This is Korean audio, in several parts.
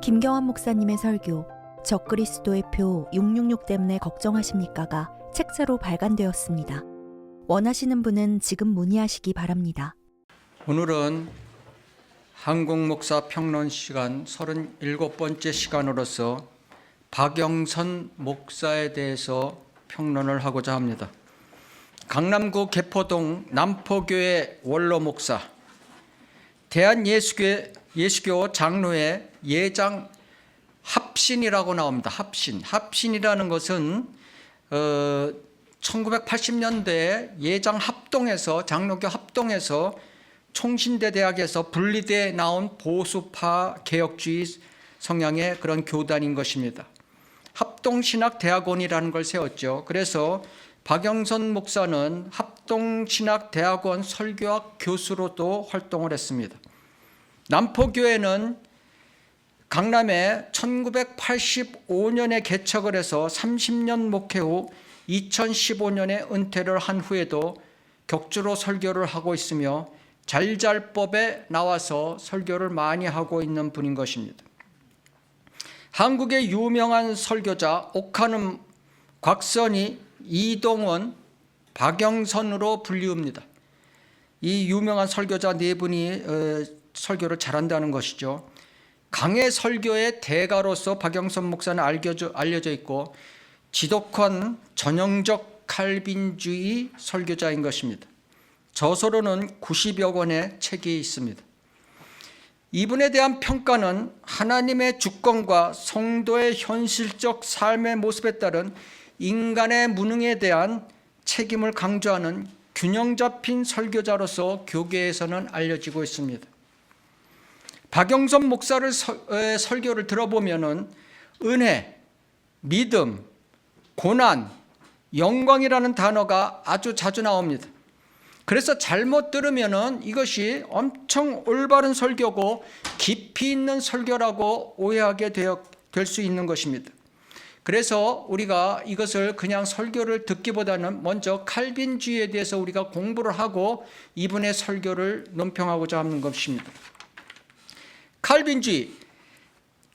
김경환 목사님의 설교 적그리스도의 표 666 때문에 걱정하십니까가 책자로 발간되었습니다. 원하시는 분은 지금 문의하시기 바랍니다. 오늘은 한국목사 평론 시간 37번째 시간으로서 박영선 목사에 대해서 평론을 하고자 합니다. 강남구 개포동 남포교회 원로 목사, 대한예수교 장로회 예장 합신이라고 나옵니다. 합신이라는 것은 1980년대에 예장 합동에서 장로교 합동에서 총신대 대학에서 분리돼 나온 보수파 개혁주의 성향의 그런 교단인 것입니다. 합동신학대학원이라는 걸 세웠죠. 그래서 박영선 목사는 합동신학대학원 설교학 교수로도 활동을 했습니다. 남포교회는 강남에 1985년에 개척을 해서 30년 목회 후 2015년에 은퇴를 한 후에도 격주로 설교를 하고 있으며 잘잘법에 나와서 설교를 많이 하고 있는 분인 것입니다. 한국의 유명한 설교자 옥하눔, 곽선희, 이동원, 박영선으로 불리웁니다. 이 유명한 설교자 네 분이 설교를 잘한다는 것이죠. 강해 설교의 대가로서 박영선 목사는 알려져 있고 지독한 전형적 칼빈주의 설교자인 것입니다. 저서로는 90여 권의 책이 있습니다. 이분에 대한 평가는 하나님의 주권과 성도의 현실적 삶의 모습에 따른 인간의 무능에 대한 책임을 강조하는 균형 잡힌 설교자로서 교계에서는 알려지고 있습니다. 박영선 목사를 설교를 들어보면은 은혜, 믿음, 고난, 영광이라는 단어가 아주 자주 나옵니다. 그래서 잘못 들으면은 이것이 엄청 올바른 설교고 깊이 있는 설교라고 오해하게 될 수 있는 것입니다. 그래서 우리가 이것을 그냥 설교를 듣기보다는 먼저 칼빈주의에 대해서 우리가 공부를 하고 이분의 설교를 논평하고자 하는 것입니다. 칼빈주의,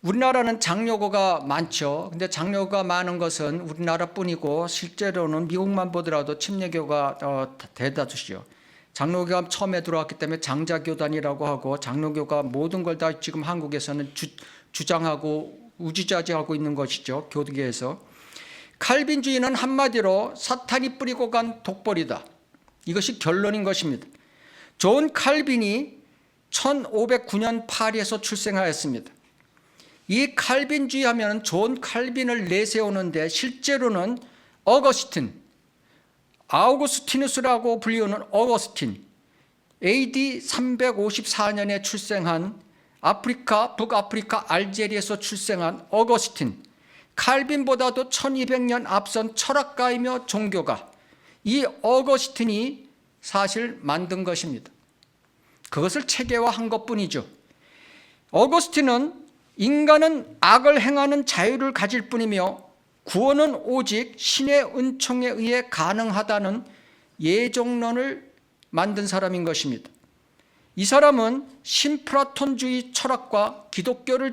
우리나라는 장로교가 많죠. 근데 장로교가 많은 것은 우리나라뿐이고 실제로는 미국만 보더라도 침례교가 대다수죠. 장로교가 처음에 들어왔기 때문에 장자교단이라고 하고 장로교가 모든 걸 다 지금 한국에서는 주장하고 우지좌지하고 있는 것이죠. 교계에서. 칼빈주의는 한마디로 사탄이 뿌리고 간 독벌이다. 이것이 결론인 것입니다. 존 칼빈이 1509년 파리에서 출생하였습니다. 이 칼빈주의 하면 존 칼빈을 내세우는데 실제로는 아우구스티누스라고 불리우는 어거스틴, AD 354년에 출생한 북아프리카 알제리에서 출생한 어거스틴, 칼빈보다도 1200년 앞선 철학가이며 종교가, 이 어거스틴이 사실 만든 것입니다. 그것을 체계화한 것뿐이죠. 어거스틴은 인간은 악을 행하는 자유를 가질 뿐이며 구원은 오직 신의 은총에 의해 가능하다는 예정론을 만든 사람인 것입니다. 이 사람은 신플라톤주의 철학과 기독교를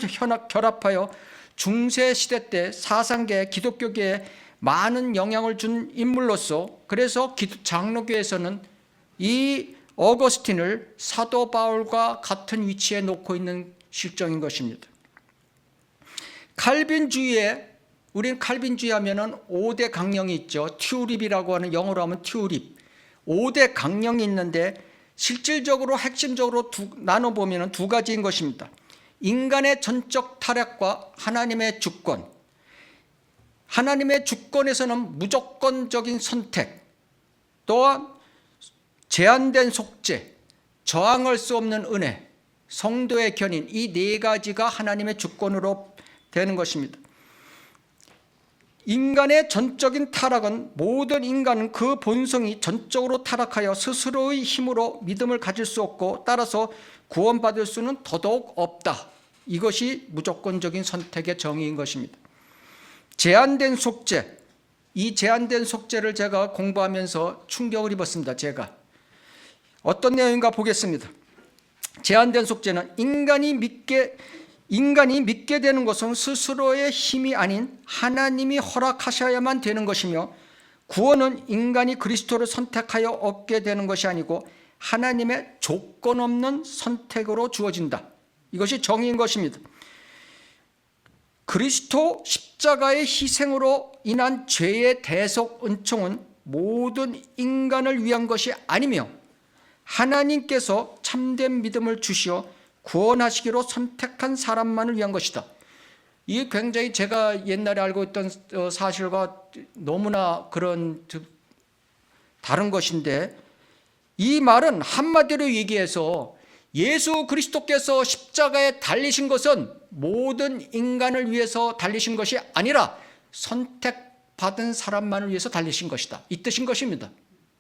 결합하여 중세시대 때 사상계에 기독교계에 많은 영향을 준 인물로서 그래서 장로교에서는 이 어거스틴을 사도 바울과 같은 위치에 놓고 있는 실정인 것입니다. 우리는 칼빈주의 하면은 5대 강령이 있죠. 튜립이라고 하는, 영어로 하면 튜립. 5대 강령이 있는데 실질적으로 핵심적으로 나눠보면 두 가지인 것입니다. 인간의 전적 타락과 하나님의 주권. 하나님의 주권에서는 무조건적인 선택, 또한 제한된 속죄, 저항할 수 없는 은혜, 성도의 견인, 이 네 가지가 하나님의 주권으로 되는 것입니다. 인간의 전적인 타락은 모든 인간은 그 본성이 전적으로 타락하여 스스로의 힘으로 믿음을 가질 수 없고 따라서 구원받을 수는 더더욱 없다. 이것이 무조건적인 선택의 정의인 것입니다. 제한된 속죄, 이 제한된 속죄를 제가 공부하면서 충격을 입었습니다. 제가 어떤 내용인가 보겠습니다. 제한된 속죄는 인간이 믿게 인간이 믿게 되는 것은 스스로의 힘이 아닌 하나님이 허락하셔야만 되는 것이며, 구원은 인간이 그리스도를 선택하여 얻게 되는 것이 아니고 하나님의 조건 없는 선택으로 주어진다. 이것이 정의인 것입니다. 그리스도 십자가의 희생으로 인한 죄의 대속 은총은 모든 인간을 위한 것이 아니며 하나님께서 참된 믿음을 주시어 구원하시기로 선택한 사람만을 위한 것이다. 이게 굉장히 제가 옛날에 알고 있던 사실과 너무나 그런 다른 것인데, 이 말은 한마디로 얘기해서 예수 그리스도께서 십자가에 달리신 것은 모든 인간을 위해서 달리신 것이 아니라 선택받은 사람만을 위해서 달리신 것이다, 이 뜻인 것입니다.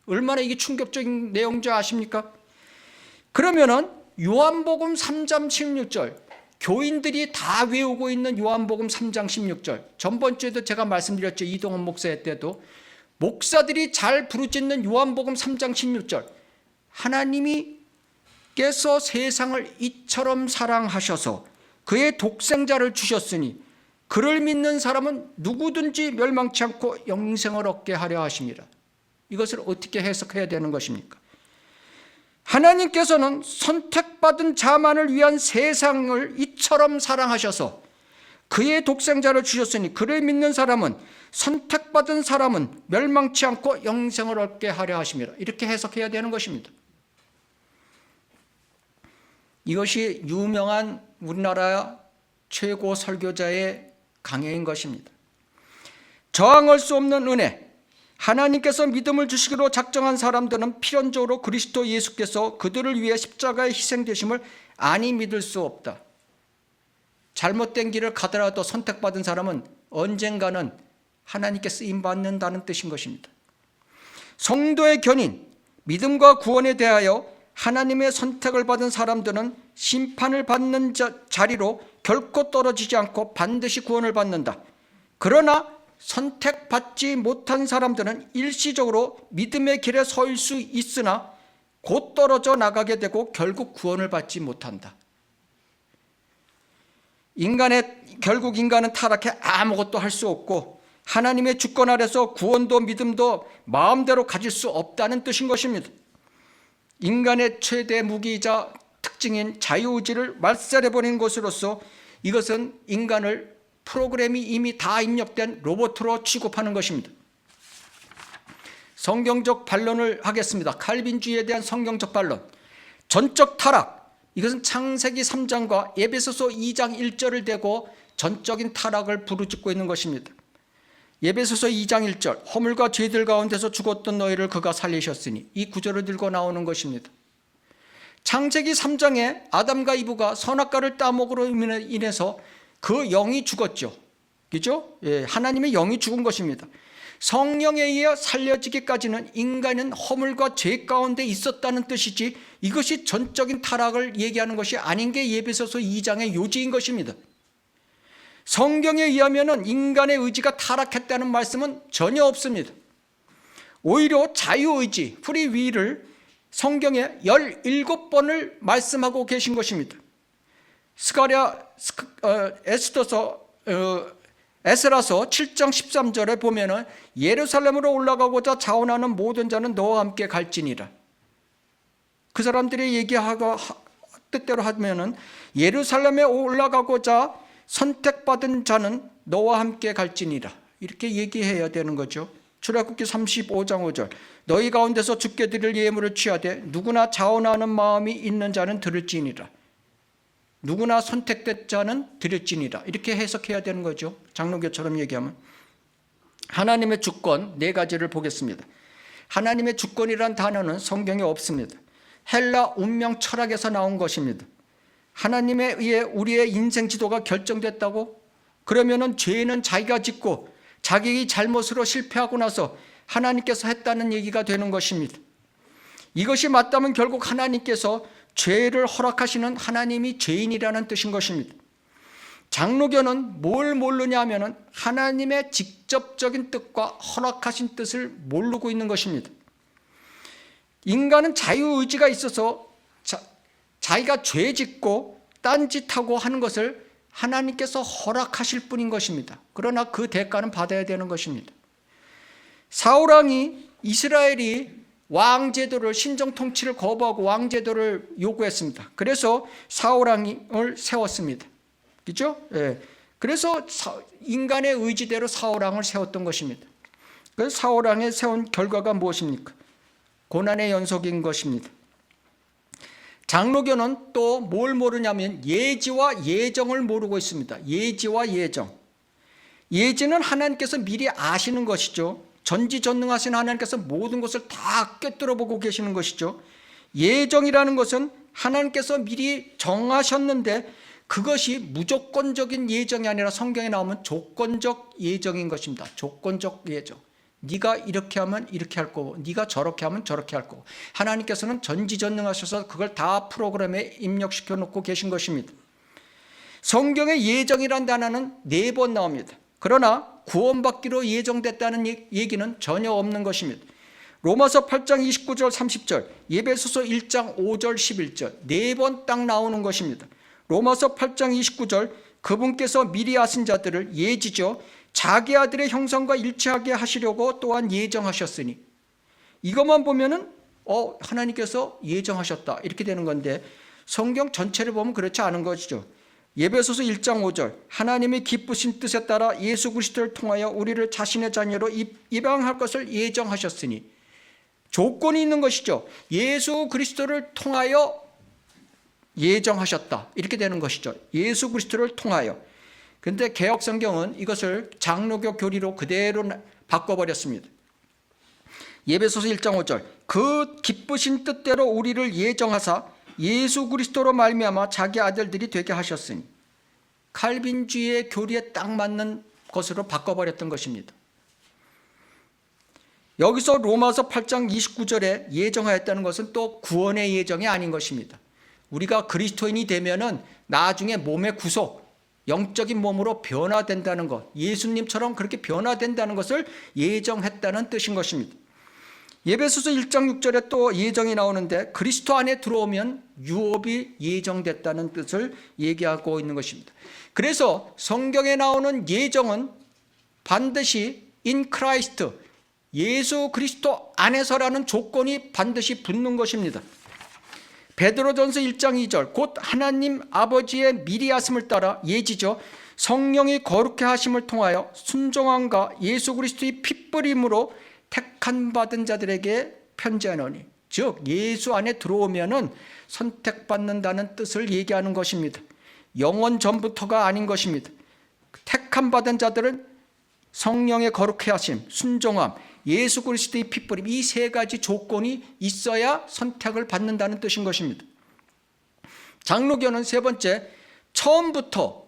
얼마나 이게 충격적인 내용인지 아십니까? 그러면은 요한복음 3장 16절, 교인들이 다 외우고 있는 요한복음 3장 16절, 전번주에도 제가 말씀드렸죠. 이동원 목사의 때도 목사들이 잘 부르짖는 요한복음 3장 16절, 하나님께서 세상을 이처럼 사랑하셔서 그의 독생자를 주셨으니 그를 믿는 사람은 누구든지 멸망치 않고 영생을 얻게 하려 하심이라. 이것을 어떻게 해석해야 되는 것입니까? 하나님께서는 선택받은 자만을 위한 세상을 이처럼 사랑하셔서 그의 독생자를 주셨으니 그를 믿는 사람은, 선택받은 사람은 멸망치 않고 영생을 얻게 하려 하심이라. 이렇게 해석해야 되는 것입니다. 이것이 유명한 우리나라 최고 설교자의 강해인 것입니다. 저항할 수 없는 은혜, 하나님께서 믿음을 주시기로 작정한 사람들은 필연적으로 그리스도 예수께서 그들을 위해 십자가에 희생되심을 아니 믿을 수 없다. 잘못된 길을 가더라도 선택받은 사람은 언젠가는 하나님께 쓰임받는다는 뜻인 것입니다. 성도의 견인, 믿음과 구원에 대하여 하나님의 선택을 받은 사람들은 심판을 받는 자리로 결코 떨어지지 않고 반드시 구원을 받는다. 그러나 선택받지 못한 사람들은 일시적으로 믿음의 길에 설 수 있으나 곧 떨어져 나가게 되고 결국 구원을 받지 못한다. 결국 인간은 타락해 아무것도 할 수 없고 하나님의 주권 아래서 구원도 믿음도 마음대로 가질 수 없다는 뜻인 것입니다. 인간의 최대 무기이자 특징인 자유의지를 말살해버린 것으로서 이것은 인간을 프로그램이 이미 다 입력된 로봇으로 취급하는 것입니다. 성경적 반론을 하겠습니다. 칼빈주의에 대한 성경적 반론. 전적 타락, 이것은 창세기 3장과 에베소서 2장 1절을 대고 전적인 타락을 부르짖고 있는 것입니다. 에베소서 2장 1절, 허물과 죄들 가운데서 죽었던 너희를 그가 살리셨으니, 이 구절을 들고 나오는 것입니다. 창세기 3장에 아담과 이브가 선악과를 따먹으로 인해서 그 영이 죽었죠. 그죠? 예, 하나님의 영이 죽은 것입니다. 성령에 의해 살려지기까지는 인간은 허물과 죄 가운데 있었다는 뜻이지, 이것이 전적인 타락을 얘기하는 것이 아닌 게 에베소서 2장의 요지인 것입니다. 성경에 의하면 인간의 의지가 타락했다는 말씀은 전혀 없습니다. 오히려 자유의지, 프리윌을 성경에 17번을 말씀하고 계신 것입니다. 에스라서 7장 13절에 보면은 예루살렘으로 올라가고자 자원하는 모든 자는 너와 함께 갈지니라. 그 사람들이 얘기하고 뜻대로 하면은 예루살렘에 올라가고자 선택받은 자는 너와 함께 갈지니라, 이렇게 얘기해야 되는 거죠. 출애굽기 35장 5절, 너희 가운데서 주께 드릴 예물을 취하되 누구나 자원하는 마음이 있는 자는 들을지니라. 누구나 선택된 자는 드릴지니라, 이렇게 해석해야 되는 거죠. 장로교처럼 얘기하면. 하나님의 주권 네 가지를 보겠습니다. 하나님의 주권이란 단어는 성경에 없습니다. 헬라 운명 철학에서 나온 것입니다. 하나님에 의해 우리의 인생 지도가 결정됐다고? 그러면은 죄는 자기가 짓고 자기의 잘못으로 실패하고 나서 하나님께서 했다는 얘기가 되는 것입니다. 이것이 맞다면 결국 하나님께서 죄를 허락하시는 하나님이 죄인이라는 뜻인 것입니다. 장로교는 뭘 모르냐 하면 하나님의 직접적인 뜻과 허락하신 뜻을 모르고 있는 것입니다. 인간은 자유의지가 있어서 자기가 죄 짓고 딴짓하고 하는 것을 하나님께서 허락하실 뿐인 것입니다. 그러나 그 대가는 받아야 되는 것입니다. 사울왕이 이스라엘이 왕제도를 신정 통치를 거부하고 왕제도를 요구했습니다. 그래서 사울왕을 세웠습니다. 그렇죠? 예. 그래서 인간의 의지대로 사울왕을 세웠던 것입니다. 그래서 사울왕에 세운 결과가 무엇입니까? 고난의 연속인 것입니다. 장로교는 또 뭘 모르냐면 예지와 예정을 모르고 있습니다. 예지와 예정. 예지는 하나님께서 미리 아시는 것이죠. 전지전능하신 하나님께서 모든 것을 다 꿰뚫어 보고 계시는 것이죠. 예정이라는 것은 하나님께서 미리 정하셨는데 그것이 무조건적인 예정이 아니라 성경에 나오면 조건적 예정인 것입니다. 조건적 예정. 네가 이렇게 하면 이렇게 할 거고 네가 저렇게 하면 저렇게 할 거고 하나님께서는 전지전능하셔서 그걸 다 프로그램에 입력시켜 놓고 계신 것입니다. 성경의 예정이란 단어는 4번 나옵니다. 그러나 구원받기로 예정됐다는 얘기는 전혀 없는 것입니다. 로마서 8장 29절 30절, 에베소서 1장 5절 11절 4번 딱 나오는 것입니다. 로마서 8장 29절, 그분께서 미리 아신 자들을 예지죠, 자기 아들의 형상과 일치하게 하시려고 또한 예정하셨으니. 이것만 보면은 하나님께서 예정하셨다 이렇게 되는 건데 성경 전체를 보면 그렇지 않은 것이죠. 에베소서 1장 5절, 하나님의 기쁘신 뜻에 따라 예수 그리스도를 통하여 우리를 자신의 자녀로 입양할 것을 예정하셨으니. 조건이 있는 것이죠. 예수 그리스도를 통하여 예정하셨다 이렇게 되는 것이죠. 예수 그리스도를 통하여. 그런데 개역 성경은 이것을 장로교 교리로 그대로 바꿔버렸습니다. 에베소서 1장 5절, 그 기쁘신 뜻대로 우리를 예정하사 예수 그리스도로 말미암아 자기 아들들이 되게 하셨으니. 칼빈주의의 교리에 딱 맞는 것으로 바꿔버렸던 것입니다. 여기서 로마서 8장 29절에 예정하였다는 것은 또 구원의 예정이 아닌 것입니다. 우리가 그리스도인이 되면은 나중에 몸의 구속, 영적인 몸으로 변화된다는 것, 예수님처럼 그렇게 변화된다는 것을 예정했다는 뜻인 것입니다. 에베소서 1장 6절에 또 예정이 나오는데 그리스도 안에 들어오면 유업이 예정됐다는 뜻을 얘기하고 있는 것입니다. 그래서 성경에 나오는 예정은 반드시 in Christ, 예수 그리스도 안에서라는 조건이 반드시 붙는 것입니다. 베드로전서 1장 2절, 곧 하나님 아버지의 미리 하심을 따라 예지죠, 성령이 거룩해 하심을 통하여 순종함과 예수 그리스도의 핏뿌림으로 택한 받은 자들에게 편지하노니. 즉 예수 안에 들어오면은 선택받는다는 뜻을 얘기하는 것입니다. 영원 전부터가 아닌 것입니다. 택한 받은 자들은 성령의 거룩해 하심, 순종함, 예수 그리스도의 핏뿌림, 이 3가지 조건이 있어야 선택을 받는다는 뜻인 것입니다. 장로교는 3번째, 처음부터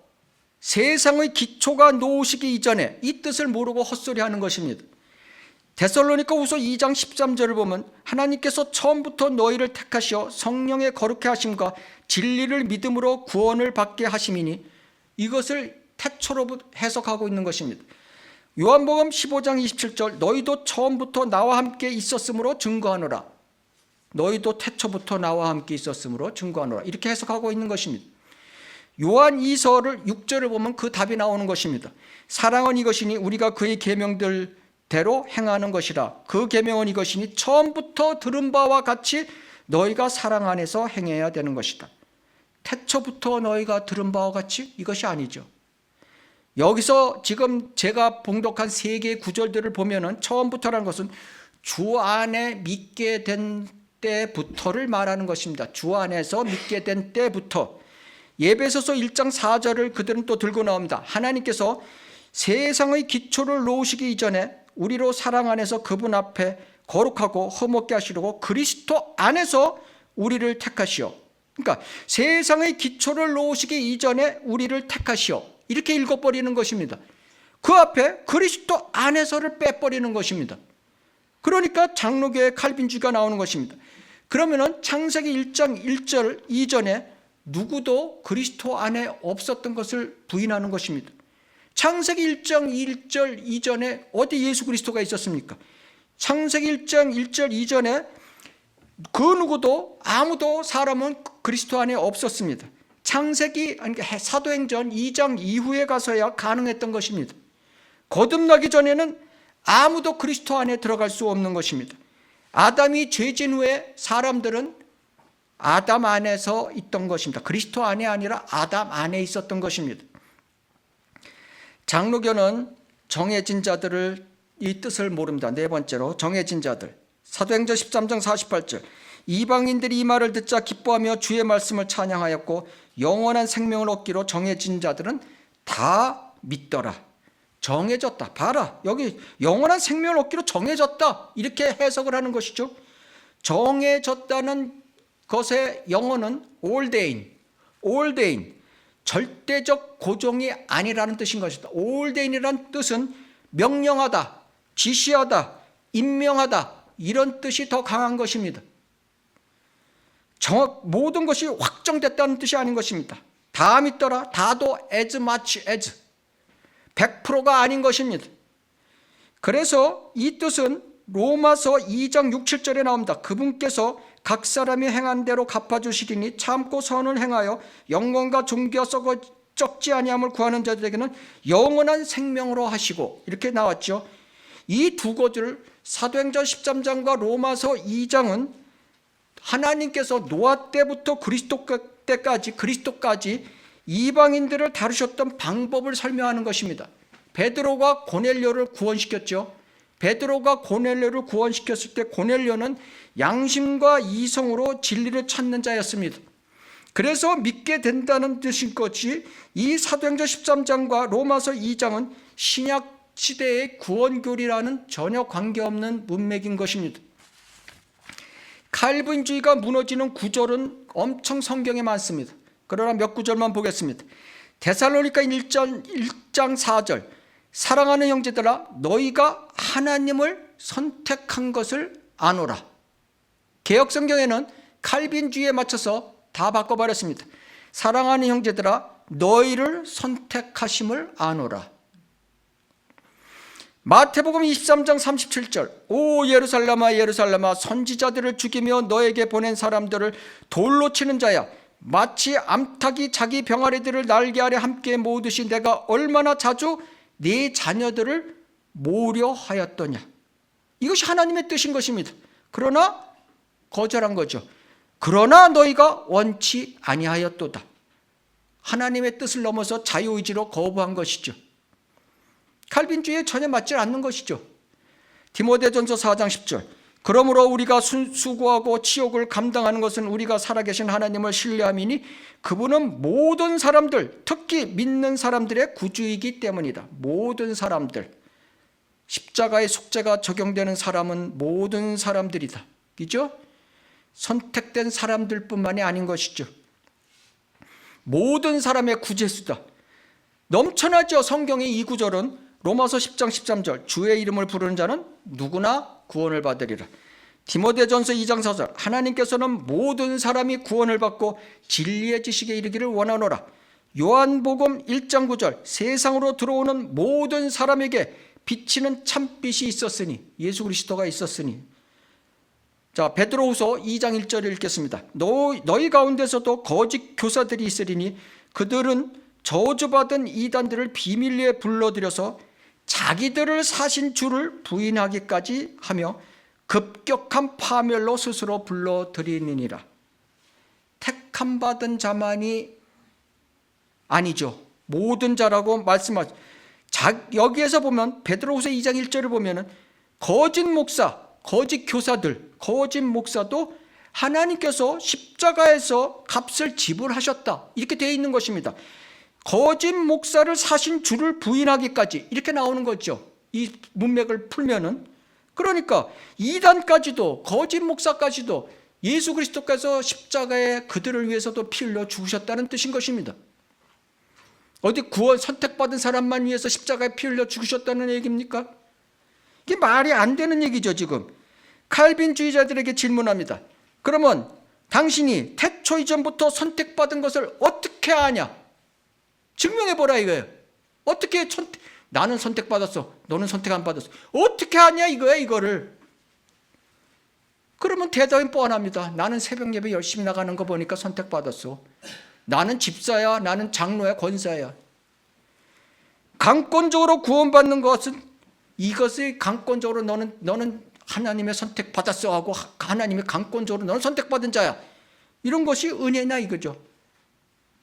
세상의 기초가 놓으시기 이전에 이 뜻을 모르고 헛소리하는 것입니다. 데살로니가후서 2장 13절을 보면 하나님께서 처음부터 너희를 택하시어 성령의 거룩해 하심과 진리를 믿음으로 구원을 받게 하심이니, 이것을 태초로 해석하고 있는 것입니다. 요한복음 15장 27절, 너희도 처음부터 나와 함께 있었으므로 증거하노라. 너희도 태초부터 나와 함께 있었으므로 증거하노라. 이렇게 해석하고 있는 것입니다. 요한 2서를 6절을 보면 그 답이 나오는 것입니다. 사랑은 이것이니 우리가 그의 계명들대로 행하는 것이라. 그 계명은 이것이니 처음부터 들은 바와 같이 너희가 사랑 안에서 행해야 되는 것이다. 태초부터 너희가 들은 바와 같이? 이것이 아니죠. 여기서 지금 제가 봉독한 3개의 구절들을 보면은 처음부터라는 것은 주 안에 믿게 된 때부터를 말하는 것입니다. 주 안에서 믿게 된 때부터. 에베소서 1장 4절을 그들은 또 들고 나옵니다. 하나님께서 세상의 기초를 놓으시기 이전에 우리로 사랑 안에서 그분 앞에 거룩하고 흠없게 하시려고 그리스도 안에서 우리를 택하시오. 그러니까 세상의 기초를 놓으시기 이전에 우리를 택하시오. 이렇게 읽어버리는 것입니다. 그 앞에 그리스도 안에서를 빼버리는 것입니다. 그러니까 장로교의 칼빈주의가 나오는 것입니다. 그러면은 창세기 1장 1절 이전에 누구도 그리스도 안에 없었던 것을 부인하는 것입니다. 창세기 1장 1절 이전에 어디 예수 그리스도가 있었습니까? 창세기 1장 1절 이전에 그 누구도 아무도 사람은 그리스도 안에 없었습니다. 창세기, 아니 사도행전 2장 이후에 가서야 가능했던 것입니다. 거듭나기 전에는 아무도 그리스도 안에 들어갈 수 없는 것입니다. 아담이 죄진 후에 사람들은 아담 안에서 있던 것입니다. 그리스도 안에 아니라 아담 안에 있었던 것입니다. 장로교는 정해진 자들을 이 뜻을 모릅니다. 네 번째로 정해진 자들. 사도행전 13장 48절. 이방인들이 이 말을 듣자 기뻐하며 주의 말씀을 찬양하였고 영원한 생명을 얻기로 정해진 자들은 다 믿더라. 정해졌다. 봐라. 여기 영원한 생명을 얻기로 정해졌다. 이렇게 해석을 하는 것이죠. 정해졌다는 것의 영어는 ordain. 절대적 고정이 아니라는 뜻인 것이다. ordain이라는 뜻은 명령하다, 지시하다, 임명하다 이런 뜻이 더 강한 것입니다. 모든 것이 확정됐다는 뜻이 아닌 것입니다. 다 믿더라. 다도 as much as 100%가 아닌 것입니다. 그래서 이 뜻은 로마서 2장 6, 7절에 나옵니다. 그분께서 각 사람이 행한 대로 갚아주시리니 참고 선을 행하여 영광과 존귀와 썩지 아니함을 구하는 자들에게는 영원한 생명으로 하시고 이렇게 나왔죠. 이 두 것을 사도행전 13장과 로마서 2장은 하나님께서 노아 때부터 그리스도까지 이방인들을 다루셨던 방법을 설명하는 것입니다. 베드로가 고넬료를 구원시켰죠. 베드로가 고넬료를 구원시켰을 때 고넬료는 양심과 이성으로 진리를 찾는 자였습니다. 그래서 믿게 된다는 뜻인 것이 이 사도행전 13장과 로마서 2장은 신약 시대의 구원교리라는 전혀 관계없는 문맥인 것입니다. 칼빈주의가 무너지는 구절은 엄청 성경에 많습니다. 그러나 몇 구절만 보겠습니다. 데살로니가 1장 4절. 사랑하는 형제들아 너희가 하나님을 선택한 것을 아노라. 개역성경에는 칼빈주의에 맞춰서 다 바꿔버렸습니다. 사랑하는 형제들아 너희를 선택하심을 아노라. 마태복음 23장 37절. 오 예루살렘아 예루살렘아 선지자들을 죽이며 너에게 보낸 사람들을 돌로 치는 자야. 마치 암탉이 자기 병아리들을 날개 아래 함께 모으듯이 내가 얼마나 자주 네 자녀들을 모으려 하였더냐. 이것이 하나님의 뜻인 것입니다. 그러나 거절한 거죠. 그러나 너희가 원치 아니하였도다. 하나님의 뜻을 넘어서 자유의지로 거부한 것이죠. 칼빈주의에 전혀 맞지 않는 것이죠. 디모데전서 4장 10절. 그러므로 우리가 수고하고 치욕을 감당하는 것은 우리가 살아계신 하나님을 신뢰함이니 그분은 모든 사람들, 특히 믿는 사람들의 구주이기 때문이다. 모든 사람들. 십자가의 속죄가 적용되는 사람은 모든 사람들이다. 그죠? 선택된 사람들뿐만이 아닌 것이죠. 모든 사람의 구제수다. 넘쳐나죠. 성경의 이 구절은 로마서 10장 13절. 주의 이름을 부르는 자는 누구나 구원을 받으리라. 디모데전서 2장 4절. 하나님께서는 모든 사람이 구원을 받고 진리의 지식에 이르기를 원하노라. 요한복음 1장 9절. 세상으로 들어오는 모든 사람에게 비치는 참빛이 있었으니, 예수 그리스도가 있었으니. 자, 베드로후서 2장 1절을 읽겠습니다. 너희 가운데서도 거짓 교사들이 있으리니 그들은 저주받은 이단들을 비밀리에 불러들여서 자기들을 사신 주를 부인하기까지 하며 급격한 파멸로 스스로 불러들이느니라. 택함 받은 자만이 아니죠. 모든 자라고 말씀하죠. 여기에서 보면 베드로후서 2장 1절을 보면은 거짓 목사, 거짓 교사들, 거짓 목사도 하나님께서 십자가에서 값을 지불하셨다. 이렇게 되어 있는 것입니다. 거짓 목사를 사신 주를 부인하기까지 이렇게 나오는 거죠. 이 문맥을 풀면은. 그러니까 이단까지도 거짓 목사까지도 예수 그리스도께서 십자가에 그들을 위해서도 피 흘려 죽으셨다는 뜻인 것입니다. 어디 구원 선택받은 사람만 위해서 십자가에 피 흘려 죽으셨다는 얘기입니까? 이게 말이 안 되는 얘기죠. 지금 칼빈주의자들에게 질문합니다. 그러면 당신이 태초 이전부터 선택받은 것을 어떻게 아냐? 증명해보라 이거예요. 어떻게 나는 선택받았어. 너는 선택 안 받았어. 어떻게 하냐 이거야 이거를. 그러면 대답이 뻔합니다. 나는 새벽 예배 열심히 나가는 거 보니까 선택받았어. 나는 집사야, 나는 장로야, 권사야. 강권적으로 구원받는 것은 이것을 강권적으로 너는 하나님의 선택받았어 하고 하나님의 강권적으로 너는 선택받은 자야. 이런 것이 은혜냐 이거죠.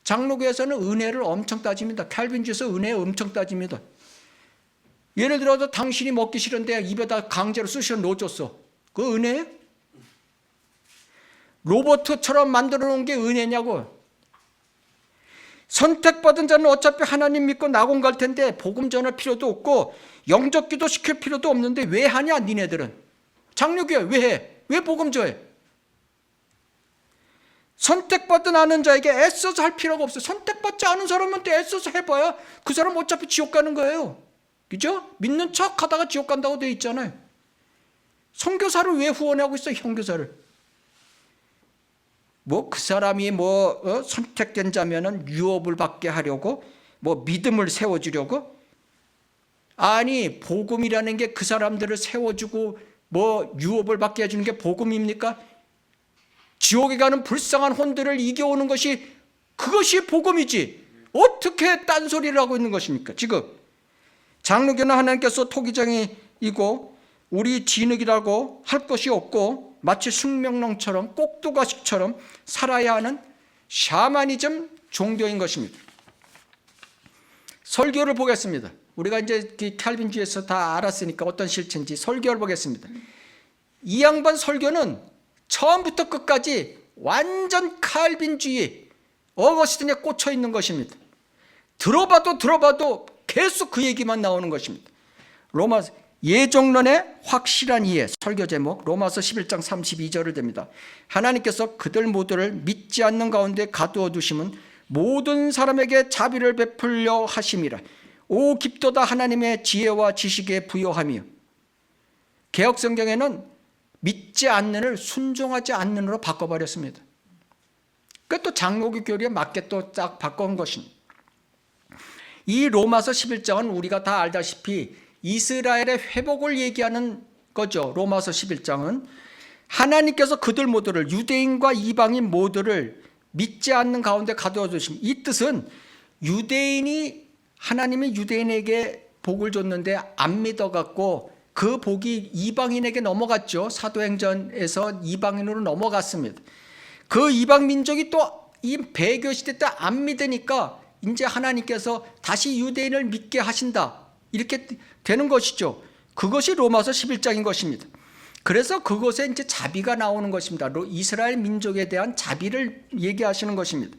장로교에서는 은혜를 엄청 따집니다. 칼빈주에서 은혜 엄청 따집니다. 예를 들어서 당신이 먹기 싫은데 입에다 강제로 쑤셔 넣어줬어. 그 은혜예요? 로봇처럼 만들어 놓은 게 은혜냐고. 선택받은 자는 어차피 하나님 믿고 낙원 갈 텐데 복음 전할 필요도 없고 영접 기도 시킬 필요도 없는데 왜 하냐 니네들은. 장로교회 왜 해? 왜 복음 전해? 선택받은 아는 자에게 애써서 할 필요가 없어요. 선택받지 않은 사람한테 애써서 해봐야 그 사람 어차피 지옥 가는 거예요. 그죠? 믿는 척 하다가 지옥 간다고 되어 있잖아요. 선교사를 왜 후원하고 있어요? 선교사를. 뭐 그 사람이 선택된 자면은 유업을 받게 하려고 믿음을 세워주려고? 아니 복음이라는 게 그 사람들을 세워주고 유업을 받게 해주는 게 복음입니까? 지옥에 가는 불쌍한 혼들을 이겨오는 것이 그것이 복음이지. 어떻게 딴소리를 하고 있는 것입니까? 지금 장로교는 하나님께서 토기장이고 우리 진흙이라고 할 것이 없고 마치 숙명론처럼 꼭두가식처럼 살아야 하는 샤머니즘 종교인 것입니다. 설교를 보겠습니다. 우리가 이제 칼빈주의에서 다 알았으니까 어떤 실체인지 설교를 보겠습니다. 이 양반 설교는 처음부터 끝까지 완전 칼빈주의 어거스틴에 꽂혀 있는 것입니다. 들어봐도 계속 그 얘기만 나오는 것입니다. 로마서 예정론의 확실한 이해 설교 제목 로마서 11장 32절을 됩니다. 하나님께서 그들 모두를 믿지 않는 가운데 가두어 두심은 모든 사람에게 자비를 베풀려 하심이라. 오 깊도다 하나님의 지혜와 지식에 부요하며. 개혁성경에는 믿지 않는을 순종하지 않는으로 바꿔버렸습니다. 그것도 장로교 교리에 맞게 또 딱 바꾼 것입니다. 이 로마서 11장은 우리가 다 알다시피 이스라엘의 회복을 얘기하는 거죠. 로마서 11장은 하나님께서 그들 모두를 유대인과 이방인 모두를 믿지 않는 가운데 가두어 두심. 이 뜻은 유대인이 하나님이 유대인에게 복을 줬는데 안 믿어갖고 그 복이 이방인에게 넘어갔죠. 사도행전에서 이방인으로 넘어갔습니다. 그 이방 민족이 또 이 배교 시대 때 안 믿으니까 이제 하나님께서 다시 유대인을 믿게 하신다. 이렇게 되는 것이죠. 그것이 로마서 11장인 것입니다. 그래서 그것에 이제 자비가 나오는 것입니다. 이스라엘 민족에 대한 자비를 얘기하시는 것입니다.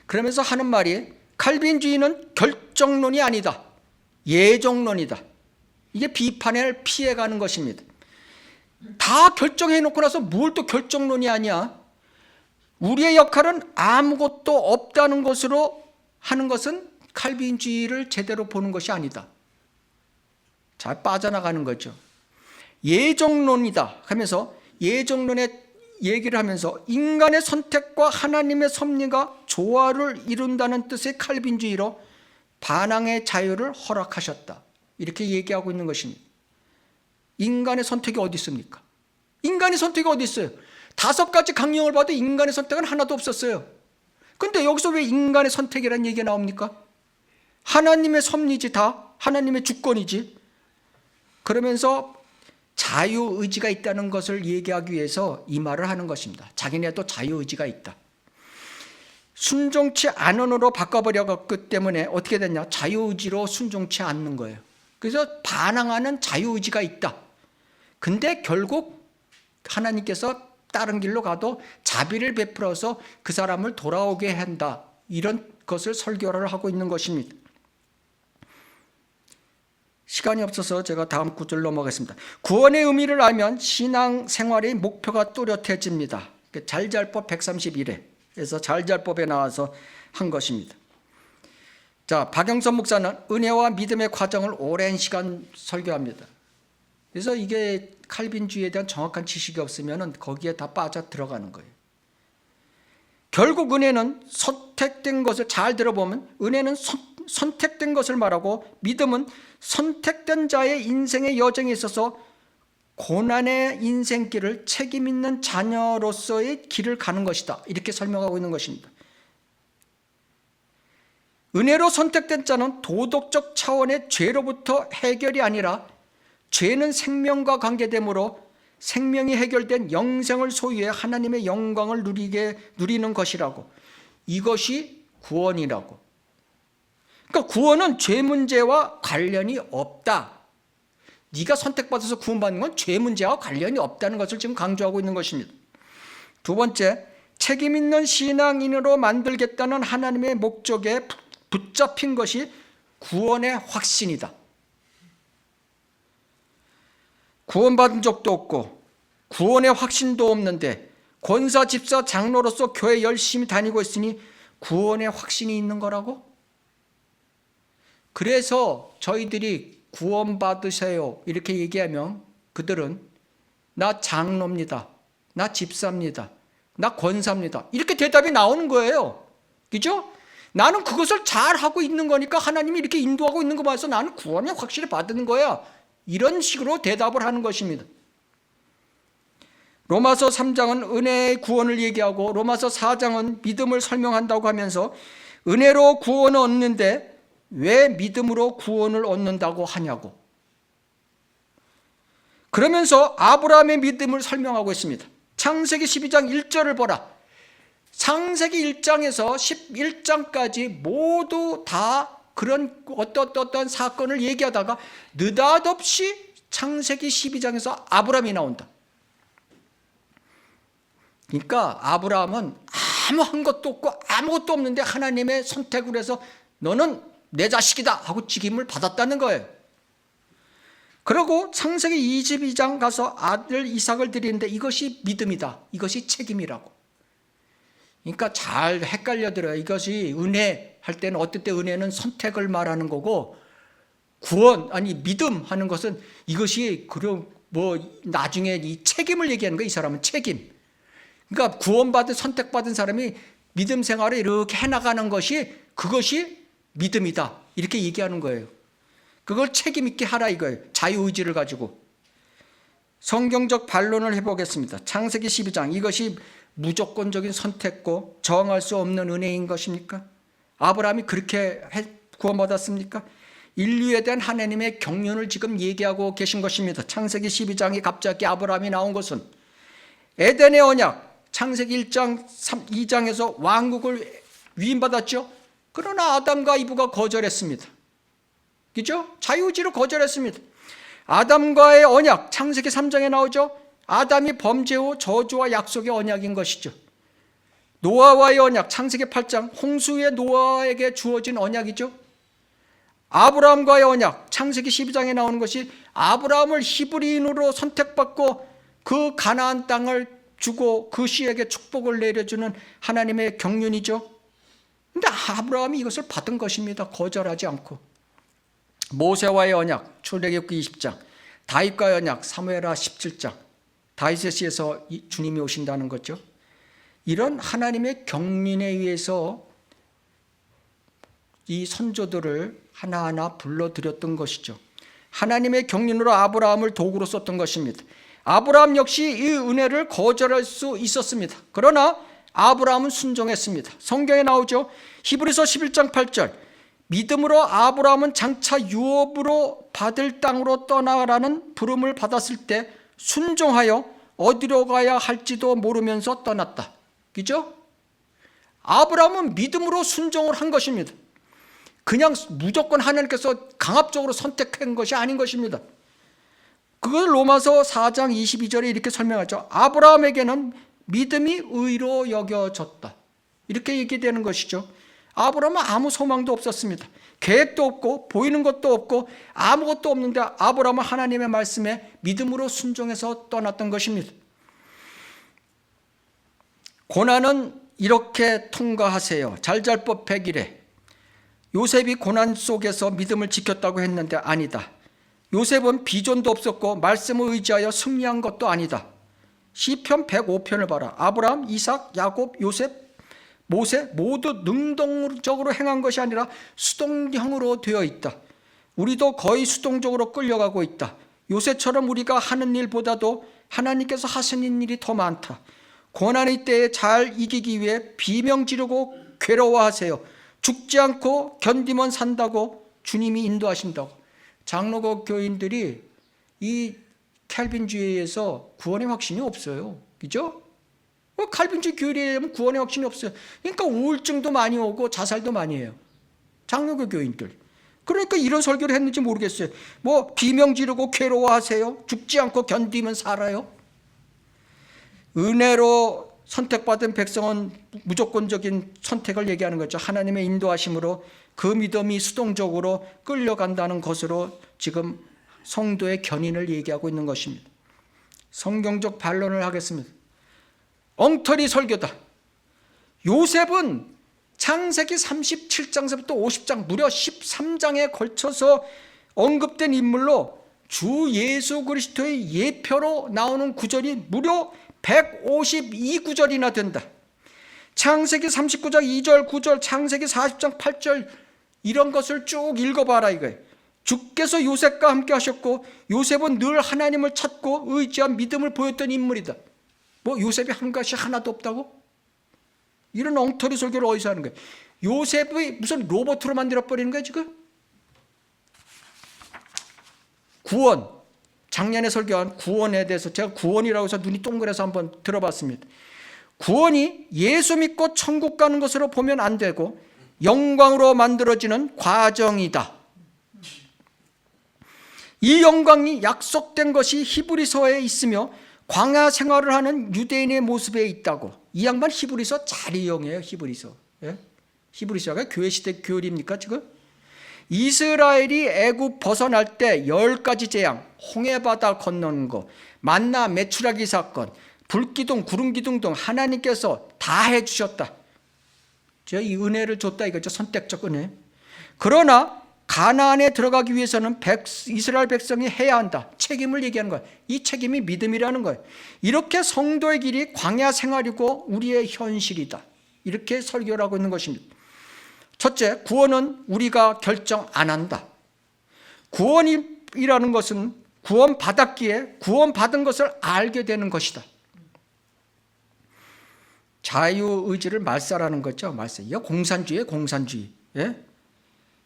그러면서 하는 말이 칼빈주의는 결정론이 아니다. 예정론이다. 이게 비판을 피해가는 것입니다. 다 결정해놓고 나서 뭘 또 결정론이 아니야. 우리의 역할은 아무것도 없다는 것으로 하는 것은 칼빈주의를 제대로 보는 것이 아니다. 잘 빠져나가는 거죠. 예정론이다 하면서 예정론의 얘기를 하면서 인간의 선택과 하나님의 섭리가 조화를 이룬다는 뜻의 칼빈주의로 반항의 자유를 허락하셨다. 이렇게 얘기하고 있는 것입니다. 인간의 선택이 어디 있습니까? 인간의 선택이 어디 있어요? 5가지 강령을 봐도 인간의 선택은 하나도 없었어요. 근데 여기서 왜 인간의 선택이라는 얘기가 나옵니까? 하나님의 섭리지 다. 하나님의 주권이지. 그러면서 자유의지가 있다는 것을 얘기하기 위해서 이 말을 하는 것입니다. 자기네도 자유의지가 있다. 순종치 않은으로 바꿔버렸기 때문에 어떻게 됐냐? 자유의지로 순종치 않는 거예요. 그래서 반항하는 자유의지가 있다. 근데 결국 하나님께서 다른 길로 가도 자비를 베풀어서 그 사람을 돌아오게 한다. 이런 것을 설교를 하고 있는 것입니다. 시간이 없어서 제가 다음 구절 넘어가겠습니다. 구원의 의미를 알면 신앙 생활의 목표가 뚜렷해집니다. 잘잘법 131회에서 잘잘법에 나와서 한 것입니다. 자, 박영선 목사는 은혜와 믿음의 과정을 오랜 시간 설교합니다. 그래서 이게 칼빈주의에 대한 정확한 지식이 없으면 거기에 다 빠져 들어가는 거예요. 결국 은혜는 선택된 것을 잘 들어보면 은혜는 선택된 것을 말하고 믿음은 선택된 자의 인생의 여정에 있어서 고난의 인생길을 책임 있는 자녀로서의 길을 가는 것이다. 이렇게 설명하고 있는 것입니다. 은혜로 선택된 자는 도덕적 차원의 죄로부터 해결이 아니라 죄는 생명과 관계되므로 생명이 해결된 영생을 소유해 하나님의 영광을 누리는 것이라고. 이것이 구원이라고. 그러니까 구원은 죄 문제와 관련이 없다. 네가 선택받아서 구원받는 건 죄 문제와 관련이 없다는 것을 지금 강조하고 있는 것입니다. 두 번째, 책임 있는 신앙인으로 만들겠다는 하나님의 목적에 붙잡힌 것이 구원의 확신이다. 구원받은 적도 없고 구원의 확신도 없는데 권사, 집사, 장로로서 교회 열심히 다니고 있으니 구원의 확신이 있는 거라고? 그래서 저희들이 구원받으세요 이렇게 얘기하면 그들은 나 장로입니다, 나 집사입니다, 나 권사입니다 이렇게 대답이 나오는 거예요. 그죠? 나는 그것을 잘하고 있는 거니까 하나님이 이렇게 인도하고 있는 거 봐서 나는 구원을 확실히 받는 거야. 이런 식으로 대답을 하는 것입니다. 로마서 3장은 은혜의 구원을 얘기하고 로마서 4장은 믿음을 설명한다고 하면서 은혜로 구원을 얻는데 왜 믿음으로 구원을 얻는다고 하냐고. 그러면서 아브라함의 믿음을 설명하고 있습니다. 창세기 12장 1절을 보라. 창세기 1장에서 11장까지 모두 다 그런 어떤 사건을 얘기하다가 느닷없이 창세기 12장에서 아브라함이 나온다. 그러니까 아브라함은 아무 것도 없고 아무것도 없는데 하나님의 선택을 해서 너는 내 자식이다 하고 직임을 받았다는 거예요. 그리고 창세기 22장 가서 아들 이삭을 드리는데 이것이 믿음이다, 이것이 책임이라고. 그러니까 잘 헷갈려들어요. 이것이 은혜 할 때는 어떨 때 은혜는 선택을 말하는 거고 구원 아니 믿음 하는 것은 이것이 그럼 나중에 이 책임을 얘기하는 거예요. 이 사람은 책임. 그러니까 구원받은 선택받은 사람이 믿음 생활을 이렇게 해나가는 것이 그것이 믿음이다 이렇게 얘기하는 거예요. 그걸 책임 있게 하라 이거예요. 자유의지를 가지고. 성경적 반론을 해보겠습니다. 창세기 12장 이것이 무조건적인 선택고 정할 수 없는 은혜인 것입니까? 아브라함이 그렇게 구원받았습니까? 인류에 대한 하나님의 경륜을 지금 얘기하고 계신 것입니다. 창세기 12장이 갑자기 아브라함이 나온 것은 에덴의 언약, 창세기 1장 2장에서 왕국을 위임받았죠. 그러나 아담과 이브가 거절했습니다. 그죠? 자유의지로 거절했습니다. 아담과의 언약, 창세기 3장에 나오죠. 아담이 범죄 후 저주와 약속의 언약인 것이죠. 노아와의 언약, 창세기 8장, 홍수의 노아에게 주어진 언약이죠. 아브라함과의 언약, 창세기 12장에 나오는 것이 아브라함을 히브리인으로 선택받고 그 가나안 땅을 주고 그 씨에게 축복을 내려주는 하나님의 경륜이죠. 그런데 아브라함이 이것을 받은 것입니다. 거절하지 않고. 모세와의 언약, 출애굽기 20장, 다윗과의 언약, 사무엘하 17장, 다윗의 시에서 주님이 오신다는 거죠. 이런 하나님의 경륜에 의해서 이 선조들을 하나하나 불러들였던 것이죠. 하나님의 경륜으로 아브라함을 도구로 썼던 것입니다. 아브라함 역시 이 은혜를 거절할 수 있었습니다. 그러나 아브라함은 순종했습니다. 성경에 나오죠. 히브리서 11장 8절 믿음으로 아브라함은 장차 유업으로 받을 땅으로 떠나라는 부름을 받았을 때 순종하여 어디로 가야 할지도 모르면서 떠났다. 그죠? 아브라함은 믿음으로 순종을 한 것입니다. 그냥 무조건 하나님께서 강압적으로 선택한 것이 아닌 것입니다. 그걸 로마서 4장 22절에 이렇게 설명하죠. 아브라함에게는 믿음이 의로 여겨졌다. 이렇게 얘기되는 것이죠. 아브라함은 아무 소망도 없었습니다. 계획도 없고 보이는 것도 없고 아무것도 없는데 아브라함은 하나님의 말씀에 믿음으로 순종해서 떠났던 것입니다. 고난은 이렇게 통과하세요. 잘잘법 100일에 요셉이 고난 속에서 믿음을 지켰다고 했는데 아니다. 요셉은 비전도 없었고 말씀을 의지하여 승리한 것도 아니다. 시편 105편을 봐라. 아브라함, 이삭, 야곱, 요셉, 모세 모두 능동적으로 행한 것이 아니라 수동형으로 되어 있다. 우리도 거의 수동적으로 끌려가고 있다. 요셉처럼 우리가 하는 일보다도 하나님께서 하시는 일이 더 많다. 고난의 때에 잘 이기기 위해 비명 지르고 괴로워하세요. 죽지 않고 견디면 산다고 주님이 인도하신다고. 장로교 교인들이 이 칼빈주의에서 구원의 확신이 없어요. 그죠? 칼빈주의 교리에 하면 구원의 확신이 없어요. 그러니까 우울증도 많이 오고 자살도 많이 해요. 장로교 교인들. 그러니까 이런 설교를 했는지 모르겠어요. 뭐 비명 지르고 괴로워하세요? 죽지 않고 견디면 살아요? 은혜로 선택받은 백성은 무조건적인 선택을 얘기하는 거죠. 하나님의 인도하심으로 그 믿음이 수동적으로 끌려간다는 것으로 지금 성도의 견인을 얘기하고 있는 것입니다. 성경적 반론을 하겠습니다. 엉터리 설교다. 요셉은 창세기 37장서부터 50장 무려 13장에 걸쳐서 언급된 인물로 주 예수 그리스도의 예표로 나오는 구절이 무려 152구절이나 된다. 창세기 39장 2절 9절, 창세기 40장 8절 이런 것을 쭉 읽어봐라 이거예요. 주께서 요셉과 함께 하셨고 요셉은 늘 하나님을 찾고 의지한 믿음을 보였던 인물이다. 뭐 요셉이 한 것이 하나도 없다고? 이런 엉터리 설교를 어디서 하는 거예요? 요셉이 무슨 로봇으로 만들어버리는 거예요 지금? 구원, 작년에 설교한 구원에 대해서 제가 구원이라고 해서 눈이 동그래서 한번 들어봤습니다. 구원이 예수 믿고 천국 가는 것으로 보면 안 되고 영광으로 만들어지는 과정이다. 이 영광이 약속된 것이 히브리서에 있으며 광야 생활을 하는 유대인의 모습에 있다고. 이 양반 히브리서 잘 이용해요. 히브리서. 예? 히브리서가 교회 시대 교리입니까 지금? 이스라엘이 애굽 벗어날 때 10가지 재앙, 홍해바다 건너는 거, 만나 메추라기 사건, 불기둥, 구름기둥 등 하나님께서 다 해주셨다. 이 은혜를 줬다 이거죠. 선택적 은혜. 그러나 가나안에 들어가기 위해서는 이스라엘 백성이 해야 한다. 책임을 얘기하는 거예요. 이 책임이 믿음이라는 거예요. 이렇게 성도의 길이 광야 생활이고 우리의 현실이다. 이렇게 설교를 하고 있는 것입니다. 첫째, 구원은 우리가 결정 안 한다. 구원이라는 것은 구원받았기에 구원받은 것을 알게 되는 것이다. 자유의지를 말살하는 거죠. 말살. 이거 공산주의예요. 공산주의. 예?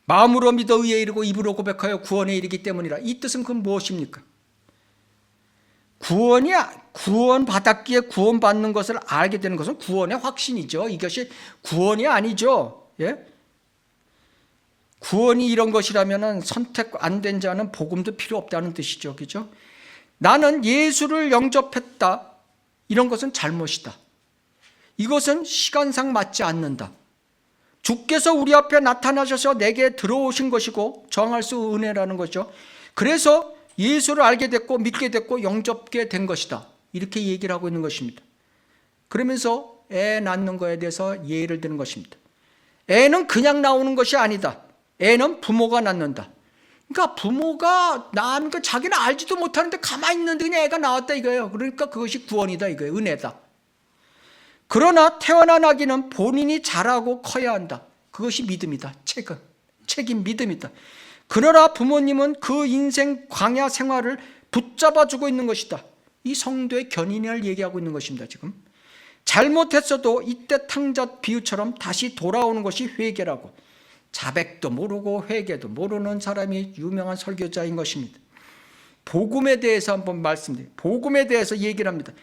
마음으로 믿어 의에 이르고 입으로 고백하여 구원에 이르기 때문이라. 이 뜻은 그건 무엇입니까? 구원받았기에 구원받는 것을 알게 되는 것은 구원의 확신이죠. 이것이 구원이 아니죠. 예? 구원이 이런 것이라면 선택 안 된 자는 복음도 필요 없다는 뜻이죠. 그죠? 나는 예수를 영접했다. 이런 것은 잘못이다. 이것은 시간상 맞지 않는다. 주께서 우리 앞에 나타나셔서 내게 들어오신 것이고 정할 수 은혜라는 거죠. 그래서 예수를 알게 됐고 믿게 됐고 영접게 된 것이다. 이렇게 얘기를 하고 있는 것입니다. 그러면서 애 낳는 거에 대해서 예를 드는 것입니다. 애는 그냥 나오는 것이 아니다. 애는 부모가 낳는다. 그러니까 부모가 낳은 거 자기는 알지도 못하는데 가만히 있는데 그냥 애가 나왔다 이거예요. 그러니까 그것이 구원이다 이거예요. 은혜다. 그러나 태어난 아기는 본인이 자라고 커야 한다. 그것이 믿음이다. 책임 믿음이다. 그러나 부모님은 그 인생 광야 생활을 붙잡아주고 있는 것이다. 이 성도의 견인을 얘기하고 있는 것입니다. 지금 잘못했어도 이때 탕자 비유처럼 다시 돌아오는 것이 회개라고. 자백도 모르고 회개도 모르는 사람이 유명한 설교자인 것입니다. 복음에 대해서 한번 말씀드려요. 복음에 대해서 얘기를 합니다.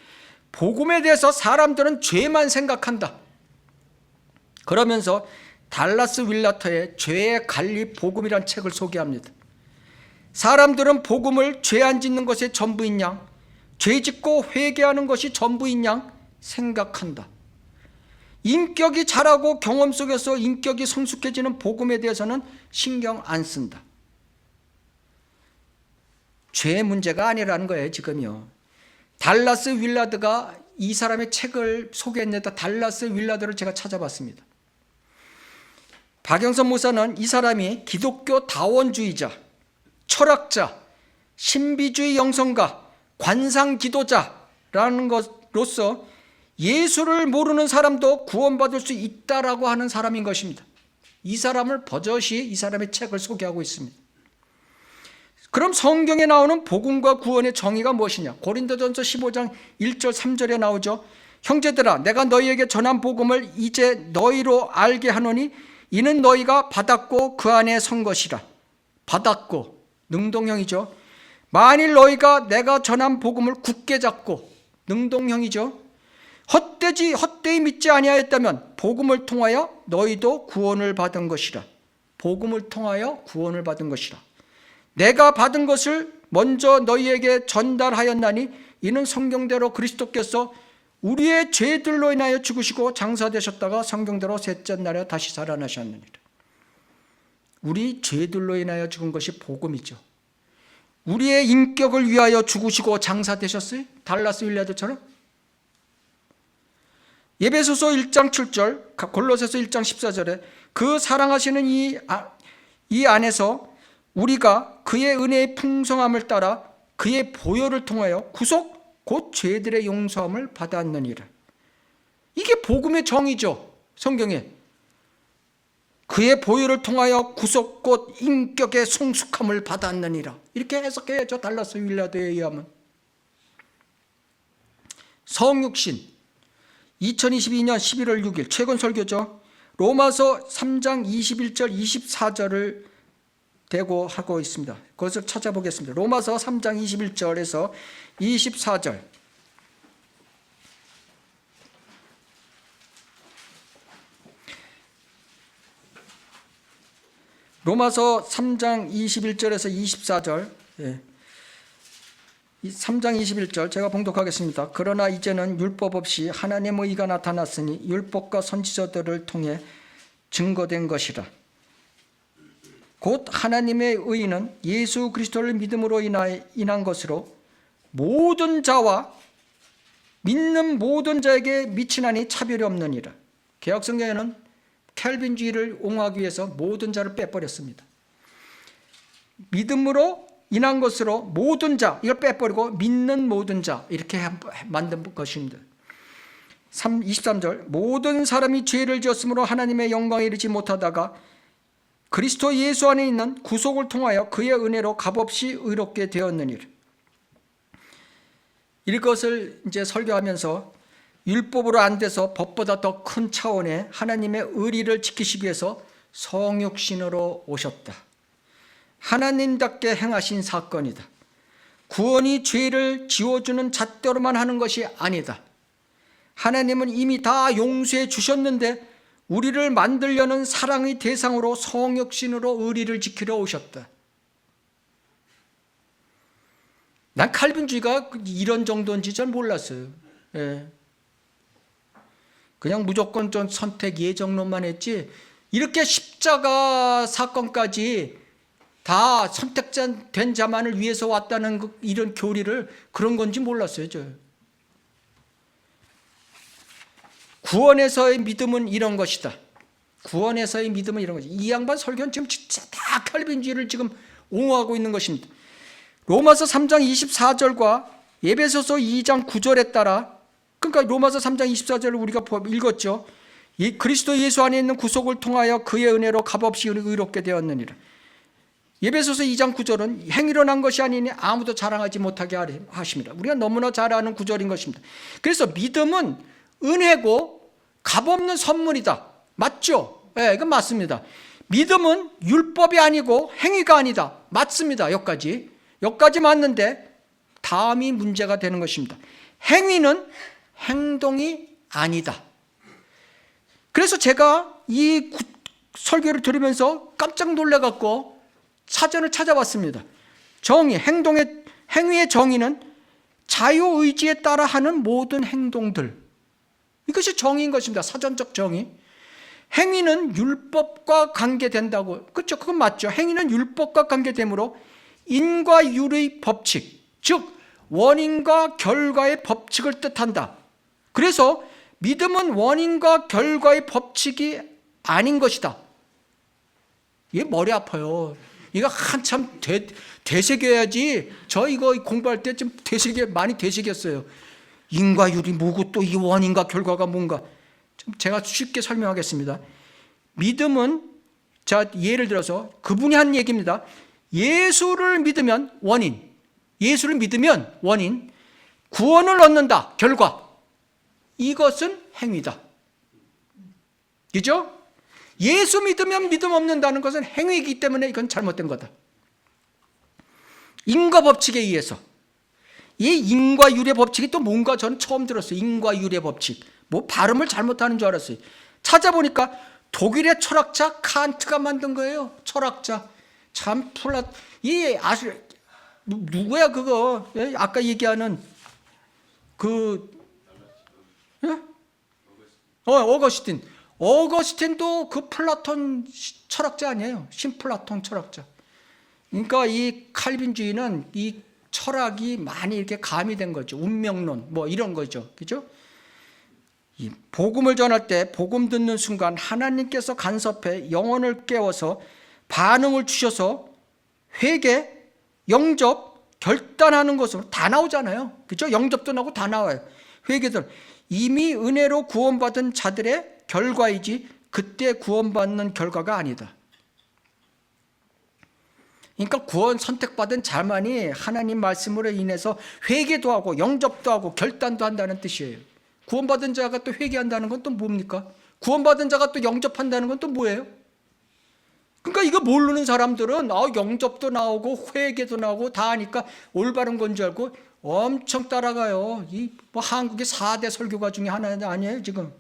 복음에 대해서 사람들은 죄만 생각한다. 그러면서 달라스 윌라터의 죄의 관리 복음이란 책을 소개합니다. 사람들은 복음을 죄 안 짓는 것이 전부인 양, 죄 짓고 회개하는 것이 전부인 양 생각한다. 인격이 자라고 경험 속에서 인격이 성숙해지는 복음에 대해서는 신경 안 쓴다. 죄의 문제가 아니라는 거예요 지금요. 달라스 윌라드가 이 사람의 책을 소개했는데 달라스 윌라드를 제가 찾아봤습니다. 박영선 목사는 이 사람이 기독교 다원주의자, 철학자, 신비주의 영성가, 관상기도자라는 것으로서 예수를 모르는 사람도 구원받을 수 있다라고 하는 사람인 것입니다. 이 사람을 버젓이 이 사람의 책을 소개하고 있습니다. 그럼 성경에 나오는 복음과 구원의 정의가 무엇이냐? 고린도전서 15장 1절 3절에 나오죠. 형제들아 내가 너희에게 전한 복음을 이제 너희로 알게 하노니 이는 너희가 받았고 그 안에 선 것이라. 받았고, 능동형이죠. 만일 너희가 내가 전한 복음을 굳게 잡고, 능동형이죠. 헛되이 믿지 아니하였다면 복음을 통하여 너희도 구원을 받은 것이라. 복음을 통하여 구원을 받은 것이라. 내가 받은 것을 먼저 너희에게 전달하였나니 이는 성경대로 그리스도께서 우리의 죄들로 인하여 죽으시고 장사되셨다가 성경대로 셋째 날에 다시 살아나셨느니라. 우리 죄들로 인하여 죽은 것이 복음이죠. 우리의 인격을 위하여 죽으시고 장사되셨어요? 달라스 윌리아드처럼? 에베소서 1장 7절, 골로새서 1장 14절에 그 사랑하시는 이 안에서 우리가 그의 은혜의 풍성함을 따라 그의 보혈을 통하여 구속 곧 죄들의 용서함을 받았느니라. 이게 복음의 정의죠. 성경에 그의 보혈을 통하여 구속 곧 인격의 성숙함을 받았느니라. 이렇게 해석해야죠. 달라스 윌리아드에 의하면. 성육신 2022년 11월 6일 최근 설교죠. 로마서 3장 21절 24절을 대고 하고 있습니다. 그것을 찾아보겠습니다. 로마서 3장 21절에서 24절. 로마서 3장 21절에서 24절. 3장 21절 제가 봉독하겠습니다. 그러나 이제는 율법 없이 하나님의 의가 나타났으니 율법과 선지자들을 통해 증거된 것이라. 곧 하나님의 의는 예수 그리스도를 믿음으로 인한 것으로 모든 자와 믿는 모든 자에게 미치나니 차별이 없느니라. 개혁성경에는 켈빈주의를 옹호하기 위해서 모든 자를 빼버렸습니다. 믿음으로 인한 것으로 모든 자, 이걸 빼버리고 믿는 모든 자 이렇게 만든 것입니다. 23절 모든 사람이 죄를 지었으므로 하나님의 영광에 이르지 못하다가 그리스도 예수 안에 있는 구속을 통하여 그의 은혜로 값없이 의롭게 되었느니라. 이것을 이제 설교하면서 율법으로 안 돼서 법보다 더 큰 차원의 하나님의 의리를 지키시기 위해서 성육신으로 오셨다. 하나님답게 행하신 사건이다. 구원이 죄를 지워주는 잣대로만 하는 것이 아니다. 하나님은 이미 다 용서해 주셨는데 우리를 만들려는 사랑의 대상으로 성육신으로 의리를 지키러 오셨다. 난 칼빈주의가 이런 정도인지 잘 몰랐어요. 그냥 무조건 좀 선택 예정론만 했지 이렇게 십자가 사건까지 다 선택된 자만을 위해서 왔다는 이런 교리를 그런 건지 몰랐어요. 저. 구원에서의 믿음은 이런 것이다. 구원에서의 믿음은 이런 것이다. 이 양반 설교는 지금 진짜 다 칼빈주의를 지금 옹호하고 있는 것입니다. 로마서 3장 24절과 에베소서 2장 9절에 따라 그러니까 로마서 3장 24절을 우리가 읽었죠. 그리스도 예수 안에 있는 구속을 통하여 그의 은혜로 값없이 의롭게 되었느니라. 에베소서 2장 9절은 행위로 난 것이 아니니 아무도 자랑하지 못하게 하십니다. 우리가 너무나 잘 아는 구절인 것입니다. 그래서 믿음은 은혜고 값없는 선물이다. 맞죠? 네, 이건 맞습니다. 믿음은 율법이 아니고 행위가 아니다. 맞습니다. 여기까지 맞는데 다음이 문제가 되는 것입니다. 행위는 행동이 아니다. 그래서 제가 이 설교를 들으면서 깜짝 놀라갖고 사전을 찾아봤습니다. 정의, 행위의 정의는 자유의지에 따라 하는 모든 행동들. 이것이 정의인 것입니다. 사전적 정의. 행위는 율법과 관계된다고. 그렇죠? 그건 맞죠. 행위는 율법과 관계되므로 인과 율의 법칙, 즉 원인과 결과의 법칙을 뜻한다. 그래서 믿음은 원인과 결과의 법칙이 아닌 것이다. 이게 머리 아파요. 이거 한참 되새겨야지. 저 이거 공부할 때 좀 많이 되새겼어요. 인과율이 뭐고 또 이 원인과 결과가 뭔가. 좀 제가 쉽게 설명하겠습니다. 믿음은 자 예를 들어서 그분이 한 얘기입니다. 예수를 믿으면 원인, 예수를 믿으면 원인, 구원을 얻는다. 결과. 이것은 행위다. 그죠? 예수 믿으면 믿음 없는다는 것은 행위이기 때문에 이건 잘못된 거다. 인과 법칙에 의해서. 이 인과율의 법칙이 또 뭔가 저는 처음 들었어요. 인과율의 법칙. 뭐 발음을 잘못하는 줄 알았어요. 찾아보니까 독일의 철학자 칸트가 만든 거예요. 철학자. 참 이 아주 누구야 그거? 예? 아까 얘기하는 예? 어거스틴. 어거스틴도 그 플라톤 철학자 아니에요. 신플라톤 철학자. 그러니까 이 칼빈주의는 이 철학이 많이 이렇게 가미된 거죠. 운명론 뭐 이런 거죠. 그죠? 이 복음을 전할 때 복음 듣는 순간 하나님께서 간섭해 영혼을 깨워서 반응을 주셔서 회개, 영접, 결단하는 것으로 다 나오잖아요. 그죠? 영접도 나오고 다 나와요. 회개들 이미 은혜로 구원받은 자들의 결과이지 그때 구원받는 결과가 아니다. 그러니까 구원 선택받은 자만이 하나님 말씀으로 인해서 회개도 하고 영접도 하고 결단도 한다는 뜻이에요. 구원받은 자가 또 회개한다는 건 또 뭡니까? 구원받은 자가 또 영접한다는 건 또 뭐예요? 그러니까 이거 모르는 사람들은 영접도 나오고 회개도 나오고 다 하니까 올바른 건 줄 알고 엄청 따라가요. 이 뭐 한국의 4대 설교가 중에 하나 아니에요 지금.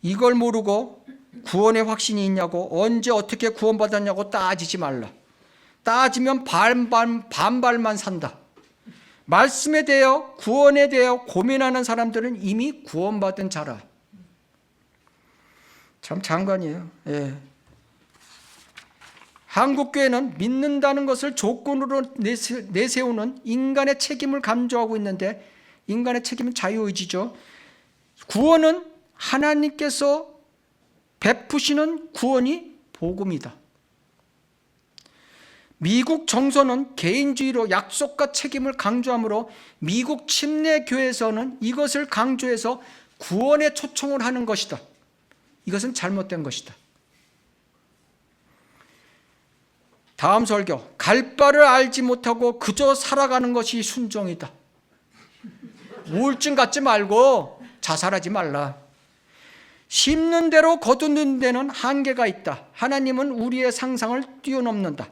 이걸 모르고 구원의 확신이 있냐고 언제 어떻게 구원받았냐고 따지지 말라. 따지면 반발만 산다. 말씀에 대하여 구원에 대하여 고민하는 사람들은 이미 구원받은 자라. 참 장관이에요. 예. 한국교회는 믿는다는 것을 조건으로 내세우는 인간의 책임을 강조하고 있는데 인간의 책임은 자유의지죠. 구원은 하나님께서 베푸시는 구원이 복음이다. 미국 정서는 개인주의로 약속과 책임을 강조하므로 미국 침례교회에서는 이것을 강조해서 구원에 초청을 하는 것이다. 이것은 잘못된 것이다. 다음 설교. 갈 바를 알지 못하고 그저 살아가는 것이 순종이다. 우울증 갖지 말고 자살하지 말라. 심는 대로 거두는 데는 한계가 있다. 하나님은 우리의 상상을 뛰어넘는다.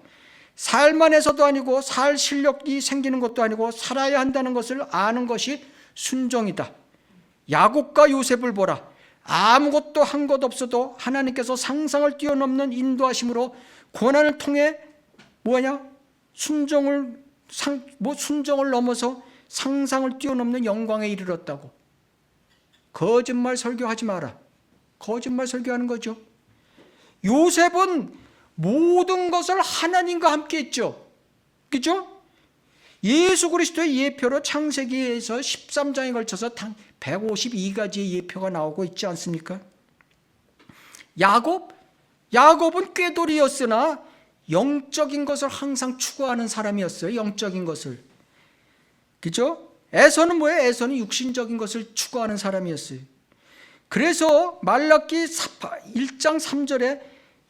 살만해서도 아니고 살 실력이 생기는 것도 아니고 살아야 한다는 것을 아는 것이 순종이다. 야곱과 요셉을 보라. 아무것도 한 것 없어도 하나님께서 상상을 뛰어넘는 인도하심으로 고난을 통해 순종을 넘어서 상상을 뛰어넘는 영광에 이르렀다고. 거짓말 설교하지 마라. 거짓말 설교하는 거죠. 요셉은 모든 것을 하나님과 함께 했죠. 그렇죠? 예수 그리스도의 예표로 창세기에서 13장에 걸쳐서 152가지의 예표가 나오고 있지 않습니까? 야곱은 꾀돌이였으나 영적인 것을 항상 추구하는 사람이었어요. 영적인 것을. 그렇죠? 에서는 뭐예요? 에서는 육신적인 것을 추구하는 사람이었어요. 그래서 말라기 1장 3절에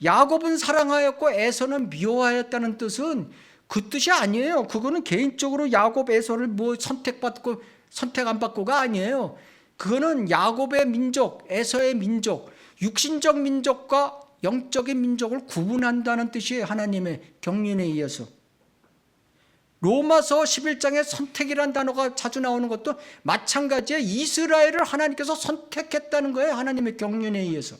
야곱은 사랑하였고 에서는 미워하였다는 뜻은 그 뜻이 아니에요. 그거는 개인적으로 야곱 에서를 선택받고 선택 안 받고가 아니에요. 그거는 야곱의 민족, 에서의 민족, 육신적 민족과 영적인 민족을 구분한다는 뜻이에요. 하나님의 경륜에 의해서. 로마서 11장에 선택이라는 단어가 자주 나오는 것도 마찬가지예요. 이스라엘을 하나님께서 선택했다는 거예요. 하나님의 경륜에 의해서.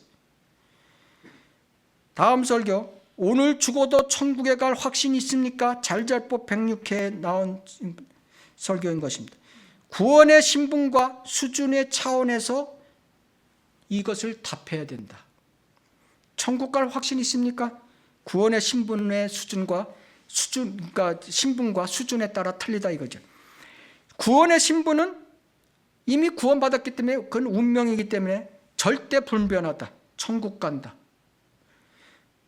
다음 설교. 오늘 죽어도 천국에 갈 확신이 있습니까? 잘잘법 106회에 나온 설교인 것입니다. 구원의 신분과 수준의 차원에서 이것을 답해야 된다. 천국 갈 확신이 있습니까? 구원의 신분의 그러니까 신분과 수준에 따라 틀리다 이거죠. 구원의 신분은 이미 구원받았기 때문에 그건 운명이기 때문에 절대 불변하다. 천국 간다.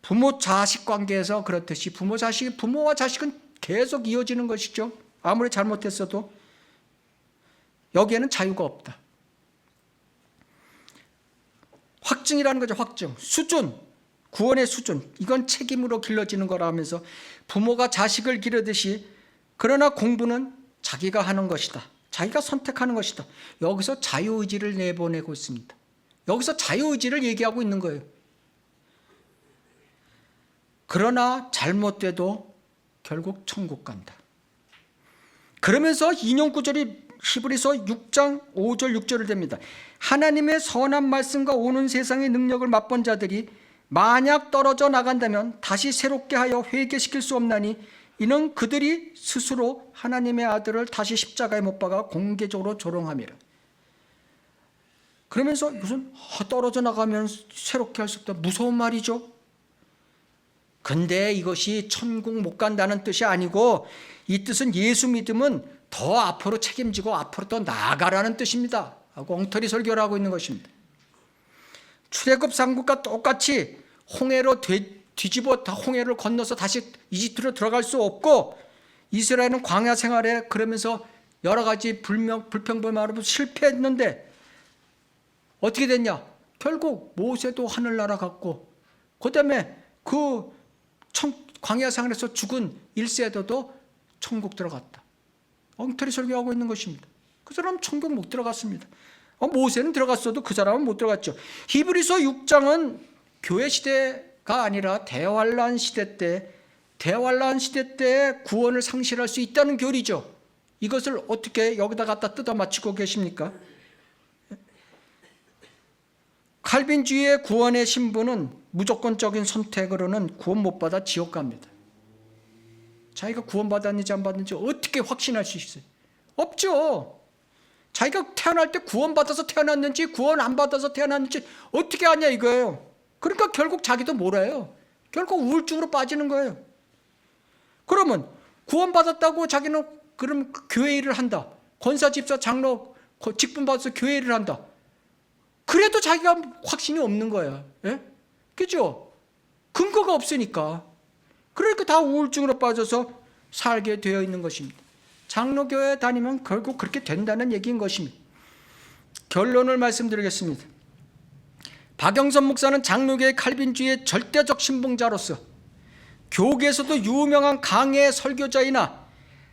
부모 자식 관계에서 그렇듯이 부모와 자식은 계속 이어지는 것이죠. 아무리 잘못했어도 여기에는 자유가 없다. 확증이라는 거죠. 확증. 수준. 구원의 수준. 이건 책임으로 길러지는 거라면서 부모가 자식을 기르듯이 그러나 공부는 자기가 하는 것이다. 자기가 선택하는 것이다. 여기서 자유의지를 내보내고 있습니다. 여기서 자유의지를 얘기하고 있는 거예요. 그러나 잘못돼도 결국 천국 간다. 그러면서 인용 구절이 히브리서 6장 5절 6절을 됩니다. 하나님의 선한 말씀과 오는 세상의 능력을 맛본 자들이 만약 떨어져 나간다면 다시 새롭게 하여 회개시킬 수 없나니 이는 그들이 스스로 하나님의 아들을 다시 십자가에 못 박아 공개적으로 조롱함이라. 그러면서 무슨 떨어져 나가면 새롭게 할 수 없다. 무서운 말이죠. 근데 이것이 천국 못 간다는 뜻이 아니고 이 뜻은 예수 믿으면 더 앞으로 책임지고 앞으로 더 나아가라는 뜻입니다 하고 엉터리 설교를 하고 있는 것입니다. 출애굽 상국과 똑같이 홍해로 뒤집어 홍해를 건너서 다시 이집트로 들어갈 수 없고 이스라엘은 광야 생활에 그러면서 여러 가지 불평불만으로 실패했는데 어떻게 됐냐? 결국 모세도 하늘나라 갔고 그다음에 그 광야 생활에서 죽은 1세도도 천국 들어갔다. 엉터리 설교하고 있는 것입니다. 그 사람 천국 못 들어갔습니다. 모세는 들어갔어도 그 사람은 못 들어갔죠. 히브리서 6장은 교회 시대가 아니라 대환란 시대 때 구원을 상실할 수 있다는 교리죠. 이것을 어떻게 여기다 갖다 뜯어 맞추고 계십니까? 칼빈주의의 구원의 신분은 무조건적인 선택으로는 구원 못 받아 지옥 갑니다. 자기가 구원받았는지 안 받았는지 어떻게 확신할 수 있어요? 없죠. 자기가 태어날 때 구원받아서 태어났는지 구원 안 받아서 태어났는지 어떻게 아냐 이거예요. 그러니까 결국 자기도 몰라요. 결국 우울증으로 빠지는 거예요. 그러면 구원받았다고 자기는 그럼 교회 일을 한다. 권사, 집사, 장로 직분 받아서 교회 일을 한다. 그래도 자기가 확신이 없는 거야. 예? 그죠? 근거가 없으니까. 그러니까 다 우울증으로 빠져서 살게 되어 있는 것입니다. 장로교회 다니면 결국 그렇게 된다는 얘기인 것입니다. 결론을 말씀드리겠습니다. 박영선 목사는 장로교회 칼빈주의의 절대적 신봉자로서 교계에서도 유명한 강해 설교자이나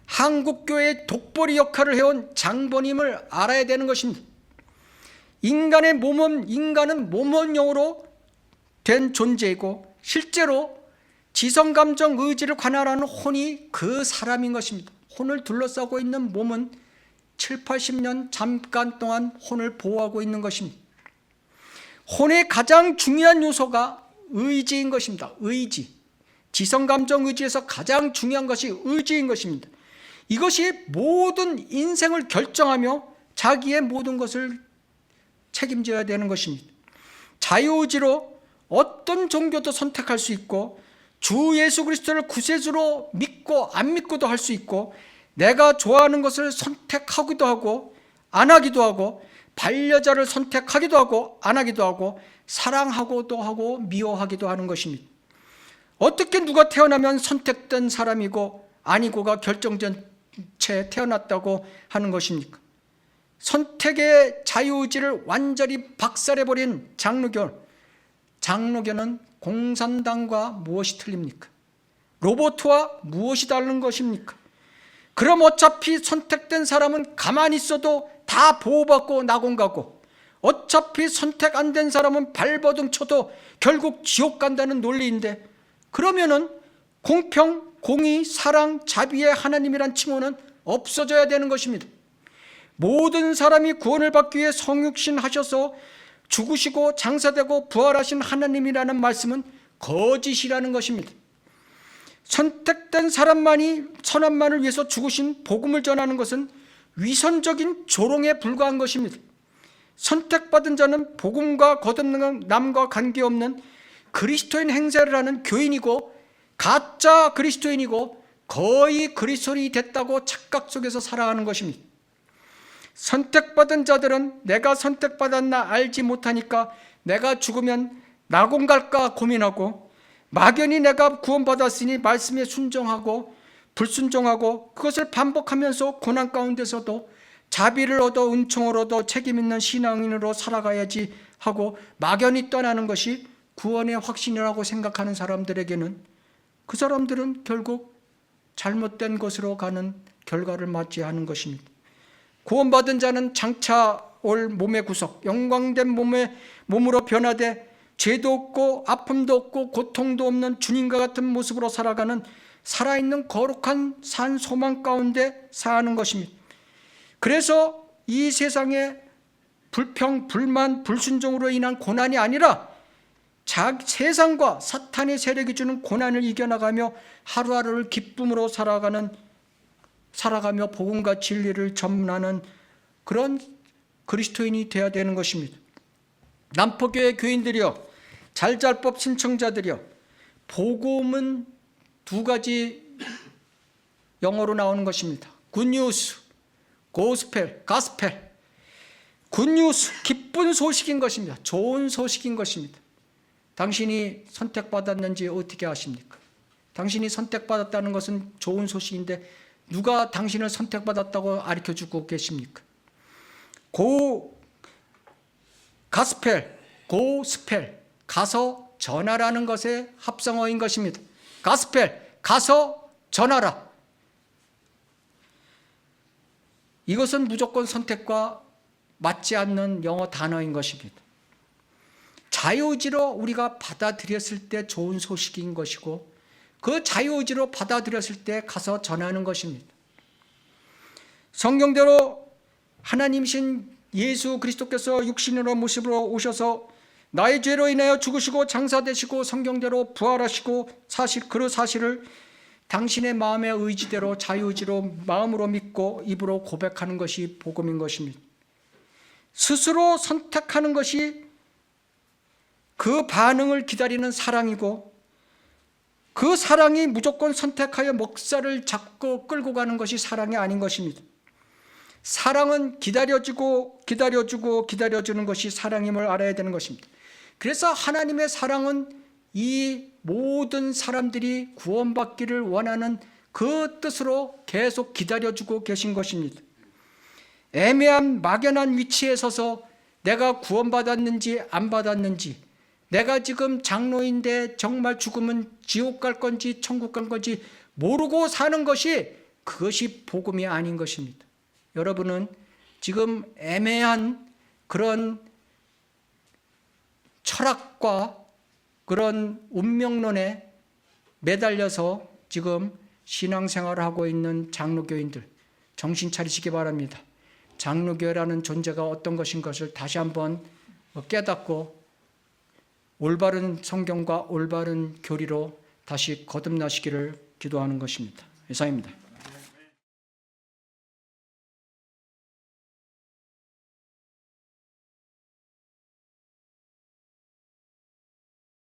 한국교회의 독보리 역할을 해온 장본임을 알아야 되는 것입니다. 인간은 모범용으로 된 존재이고 실제로 지성감정 의지를 관할하는 혼이 그 사람인 것입니다. 혼을 둘러싸고 있는 몸은 7, 80년 잠깐 동안 혼을 보호하고 있는 것입니다. 혼의 가장 중요한 요소가 의지인 것입니다. 의지. 지성감정 의지에서 가장 중요한 것이 의지인 것입니다. 이것이 모든 인생을 결정하며 자기의 모든 것을 책임져야 되는 것입니다. 자유의지로 어떤 종교도 선택할 수 있고 주 예수 그리스도를 구세주로 믿고 안 믿고도 할 수 있고 내가 좋아하는 것을 선택하기도 하고 안 하기도 하고 반려자를 선택하기도 하고 안 하기도 하고 사랑하고도 하고 미워하기도 하는 것입니다. 어떻게 누가 태어나면 선택된 사람이고 아니고가 결정된 채 태어났다고 하는 것입니까? 선택의 자유의지를 완전히 박살내버린 장로교는 공산당과 무엇이 틀립니까? 로봇과 무엇이 다른 것입니까? 그럼 어차피 선택된 사람은 가만히 있어도 다 보호받고 낙원 가고 어차피 선택 안 된 사람은 발버둥 쳐도 결국 지옥 간다는 논리인데 그러면은 공평, 공의, 사랑, 자비의 하나님이란 칭호는 없어져야 되는 것입니다. 모든 사람이 구원을 받기 위해 성육신 하셔서 죽으시고 장사되고 부활하신 하나님이라는 말씀은 거짓이라는 것입니다. 선택된 사람만이 선함만을 위해서 죽으신 복음을 전하는 것은 위선적인 조롱에 불과한 것입니다. 선택받은 자는 복음과 거듭난 남과 관계없는 그리스도인 행세를 하는 교인이고 가짜 그리스도인이고 거의 그리스도인이 됐다고 착각 속에서 살아가는 것입니다. 선택받은 자들은 내가 선택받았나 알지 못하니까 내가 죽으면 낙원 갈까 고민하고 막연히 내가 구원받았으니 말씀에 순종하고 불순종하고 그것을 반복하면서 고난 가운데서도 자비를 얻어 은총을 얻어 책임있는 신앙인으로 살아가야지 하고 막연히 떠나는 것이 구원의 확신이라고 생각하는 사람들에게는 그 사람들은 결국 잘못된 것으로 가는 결과를 맞이하는 것입니다. 구원받은 자는 장차 올 몸의 구속, 영광된 몸으로 변화돼 죄도 없고 아픔도 없고 고통도 없는 주님과 같은 모습으로 살아가는 살아있는 거룩한 산 소망 가운데 사는 것입니다. 그래서 이 세상에 불평, 불만, 불순종으로 인한 고난이 아니라 세상과 사탄의 세력이 주는 고난을 이겨나가며 하루하루를 기쁨으로 살아가며 복음과 진리를 전하는 그런 그리스도인이 되어야 되는 것입니다. 남포교회 교인들이여, 잘잘법 신청자들이여, 복음은 두 가지 영어로 나오는 것입니다. 굿뉴스, 고스펠, 가스펠. 굿뉴스, 기쁜 소식인 것입니다. 좋은 소식인 것입니다. 당신이 선택받았는지 어떻게 아십니까? 당신이 선택받았다는 것은 좋은 소식인데 누가 당신을 선택받았다고 가르쳐주고 계십니까? 가스펠, 고스펠, 가서 전하라는 것의 합성어인 것입니다. 가스펠, 가서 전하라. 이것은 무조건 선택과 맞지 않는 영어 단어인 것입니다. 자유의지로 우리가 받아들였을 때 좋은 소식인 것이고, 그 자유의지로 받아들였을 때 가서 전하는 것입니다. 성경대로 하나님이신 예수 그리스도께서 육신으로 모습으로 오셔서 나의 죄로 인하여 죽으시고 장사되시고 성경대로 부활하시고 그 사실을 당신의 마음의 의지대로 자유의지로 마음으로 믿고 입으로 고백하는 것이 복음인 것입니다. 스스로 선택하는 것이 그 반응을 기다리는 사랑이고, 그 사랑이 무조건 선택하여 먹살을 잡고 끌고 가는 것이 사랑이 아닌 것입니다. 사랑은 기다려주고 기다려주는 것이 사랑임을 알아야 되는 것입니다. 그래서 하나님의 사랑은 이 모든 사람들이 구원받기를 원하는 그 뜻으로 계속 기다려주고 계신 것입니다. 애매한 막연한 위치에 서서 내가 구원받았는지 안 받았는지, 내가 지금 장로인데 정말 죽으면 지옥 갈 건지 천국 갈 건지 모르고 사는 것이, 그것이 복음이 아닌 것입니다. 여러분은 지금 애매한 그런 철학과 그런 운명론에 매달려서 지금 신앙생활을 하고 있는 장로교인들, 정신 차리시기 바랍니다. 장로교회라는 존재가 어떤 것인 것을 다시 한번 깨닫고 올바른 성경과 올바른 교리로 다시 거듭나시기를 기도하는 것입니다. 이상입니다.